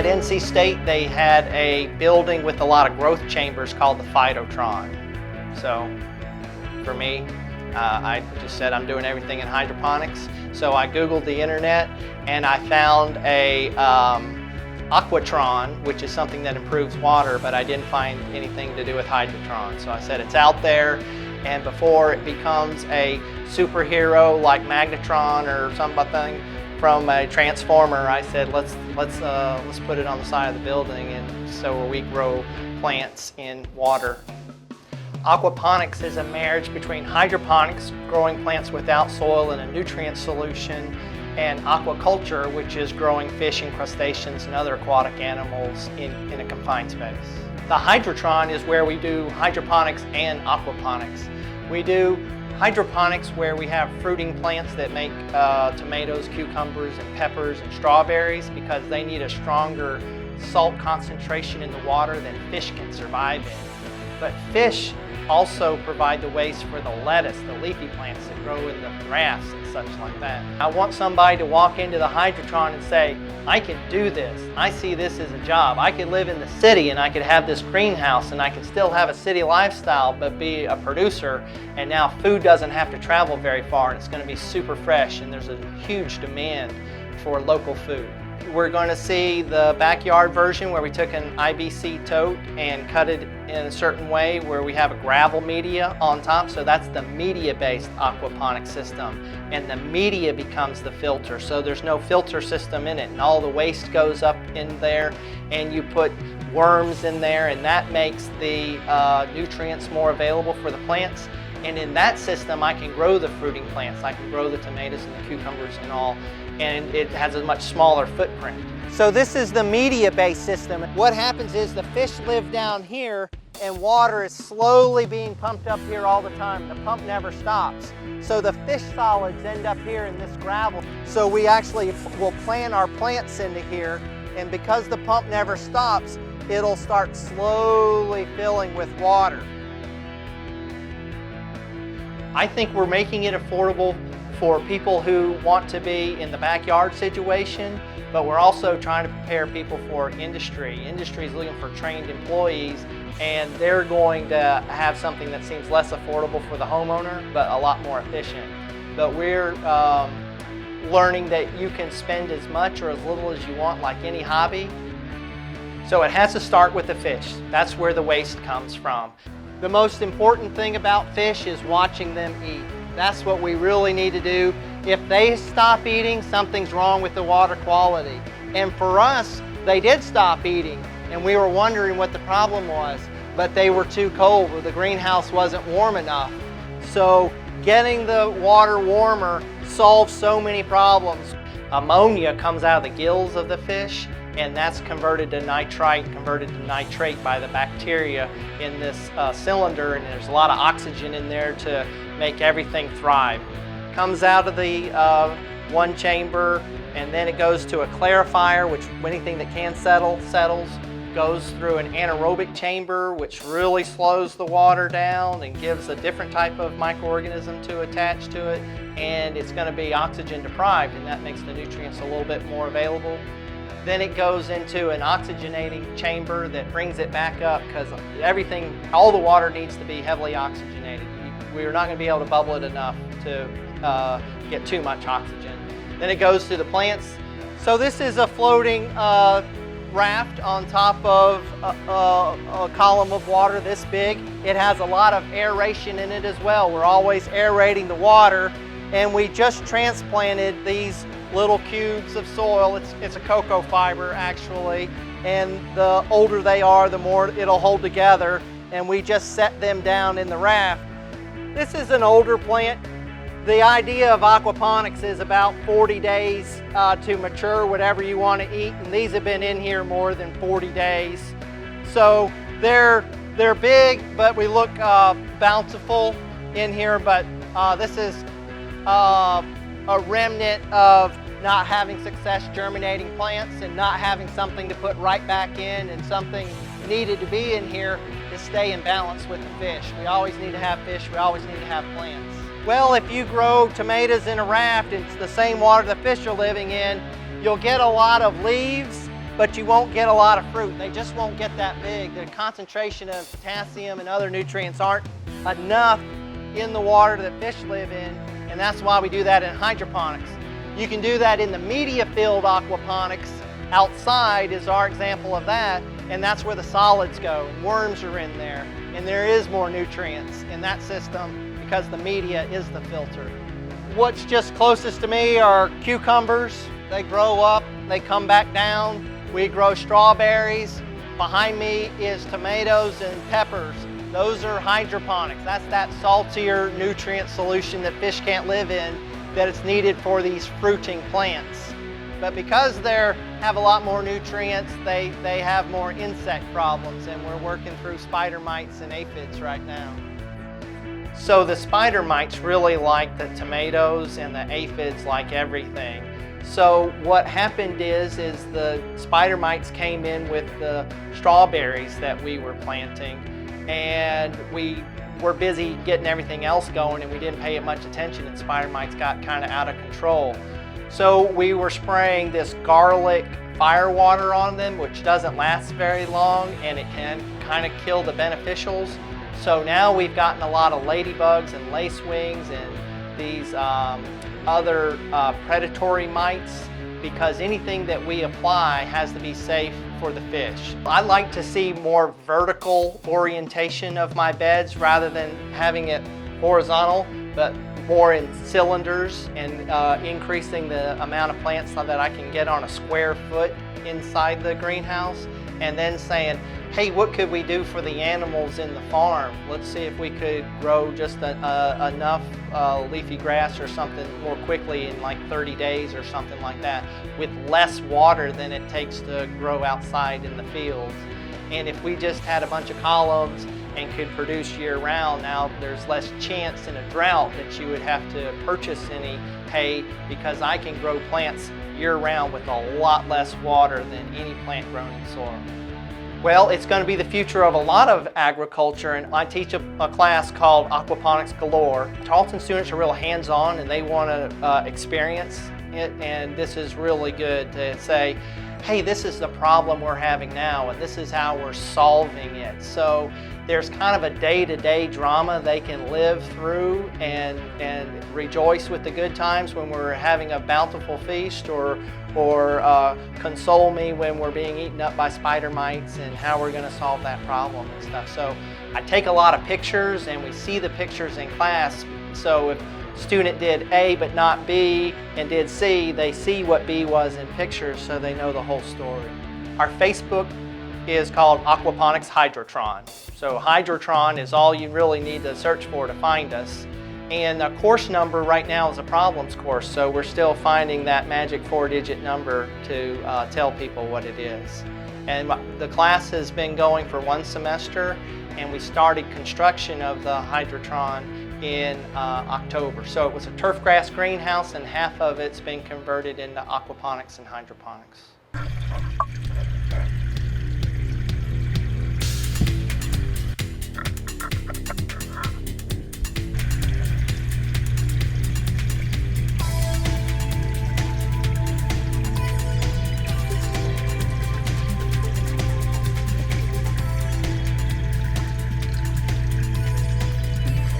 At NC State, they had a building with a lot of growth chambers called the Hydrotron. So for me, I just said I'm doing everything in hydroponics. So I Googled the internet and I found a Aquatron, which is something that improves water, but I didn't find anything to do with Hydrotron. So I said it's out there, and before it becomes a superhero like Magnetron or something from a Transformer, I said let's put it on the side of the building, and so we grow plants in water. Aquaponics is a marriage between hydroponics, growing plants without soil in a nutrient solution, and aquaculture, which is growing fish and crustaceans and other aquatic animals in a confined space. The Hydrotron is where we do hydroponics and aquaponics. We do hydroponics where we have fruiting plants that make tomatoes, cucumbers, and peppers and strawberries because they need a stronger salt concentration in the water than fish can survive in. But fish also provide the waste for the lettuce, the leafy plants that grow in the grass and such like that. I want somebody to walk into the Hydrotron and say, I can do this. I see this as a job. I could live in the city and I could have this greenhouse and I can still have a city lifestyle but be a producer, and now food doesn't have to travel very far and it's going to be super fresh, and there's a huge demand for local food. We're going to see the backyard version where we took an IBC tote and cut it in a certain way where we have a gravel media on top. So that's the media-based aquaponic system. And the media becomes the filter. So there's no filter system in it. And all the waste goes up in there. And you put worms in there. And that makes the nutrients more available for the plants. And in that system, I can grow the fruiting plants. I can grow the tomatoes and the cucumbers and all. And it has a much smaller footprint. So this is the media-based system. What happens is the fish live down here and water is slowly being pumped up here all the time. The pump never stops. So the fish solids end up here in this gravel. So we actually will plant our plants into here, and because the pump never stops, it'll start slowly filling with water. I think we're making it affordable for people who want to be in the backyard situation, but we're also trying to prepare people for industry. Industry is looking for trained employees, and they're going to have something that seems less affordable for the homeowner, but a lot more efficient. But we're learning that you can spend as much or as little as you want, like any hobby. So it has to start with the fish. That's where the waste comes from. The most important thing about fish is watching them eat. That's what we really need to do. If they stop eating, something's wrong with the water quality. And for us, they did stop eating, and we were wondering what the problem was, but they were too cold, or the greenhouse wasn't warm enough. So getting the water warmer solves so many problems. Ammonia comes out of the gills of the fish, and that's converted to nitrite, converted to nitrate by the bacteria in this cylinder, and there's a lot of oxygen in there to make everything thrive. Comes out of the one chamber, and then it goes to a clarifier, which anything that can settle, settles. Goes through an anaerobic chamber, which really slows the water down and gives a different type of microorganism to attach to it, and it's going to be oxygen deprived, and that makes the nutrients a little bit more available. Then it goes into an oxygenating chamber that brings it back up, because everything, all the water needs to be heavily oxygenated. We're not going to be able to bubble it enough to get too much oxygen. Then it goes to the plants. So this is a floating raft on top of a column of water this big. It has a lot of aeration in it as well. We're always aerating the water, and we just transplanted these little cubes of soil. It's a cocoa fiber actually, and the older they are, the more it'll hold together, and we just set them down in the raft. This is an older plant. The idea of aquaponics is about 40 days to mature whatever you want to eat, and these have been in here more than 40 days. So they're big, but we look bountiful in here, but this is a remnant of not having success germinating plants and not having something to put right back in, and something needed to be in here to stay in balance with the fish. We always need to have fish, we always need to have plants. Well, if you grow tomatoes in a raft and it's the same water the fish are living in, you'll get a lot of leaves but you won't get a lot of fruit. They just won't get that big. The concentration of potassium and other nutrients aren't enough in the water that fish live in, and that's why we do that in hydroponics. You can do that in the media filled aquaponics. Outside is our example of that, and that's where the solids go, and worms are in there, and there is more nutrients in that system because the media is the filter. What's just closest to me are cucumbers. They grow up, they come back down. We grow strawberries. Behind me is tomatoes and peppers. Those are hydroponics. That's that saltier nutrient solution that fish can't live in, that it's needed for these fruiting plants. But because they have a lot more nutrients, they have more insect problems, and we're working through spider mites and aphids right now. So the spider mites really like the tomatoes, and the aphids like everything. So what happened is the spider mites came in with the strawberries that we were planting, and we were busy getting everything else going, and we didn't pay it much attention, and spider mites got kind of out of control. So we were spraying this garlic fire water on them, which doesn't last very long, and it can kind of kill the beneficials. So now we've gotten a lot of ladybugs and lacewings and these other predatory mites, because anything that we apply has to be safe for the fish. I like to see more vertical orientation of my beds rather than having it horizontal, but more in cylinders, and increasing the amount of plants so that I can get on a square foot inside the greenhouse, and then saying, hey, what could we do for the animals in the farm? Let's see if we could grow just enough leafy grass or something more quickly in like 30 days or something like that, with less water than it takes to grow outside in the fields. And if we just had a bunch of columns and could produce year-round, now there's less chance in a drought that you would have to purchase any hay, because I can grow plants year-round with a lot less water than any plant grown in soil. Well, it's going to be the future of a lot of agriculture, and I teach a class called Aquaponics Galore. Tarleton students are real hands-on, and they want to experience it, and this is really good to say, hey, this is the problem we're having now, and this is how we're solving it. So there's kind of a day-to-day drama they can live through and rejoice with the good times when we're having a bountiful feast, or console me when we're being eaten up by spider mites, and how we're going to solve that problem and stuff. So I take a lot of pictures, and we see the pictures in class. So if student did A but not B and did C, they see what B was in pictures, so they know the whole story. Our Facebook is called Aquaponics Hydrotron. So Hydrotron is all you really need to search for to find us. And the course number right now is a problems course, so we're still finding that magic 4-digit number to tell people what it is. And the class has been going for 1 semester, and we started construction of the Hydrotron in October. So it was a turf grass greenhouse, and half of it's been converted into aquaponics and hydroponics.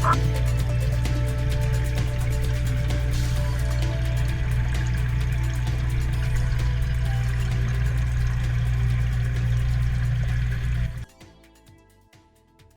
Bye.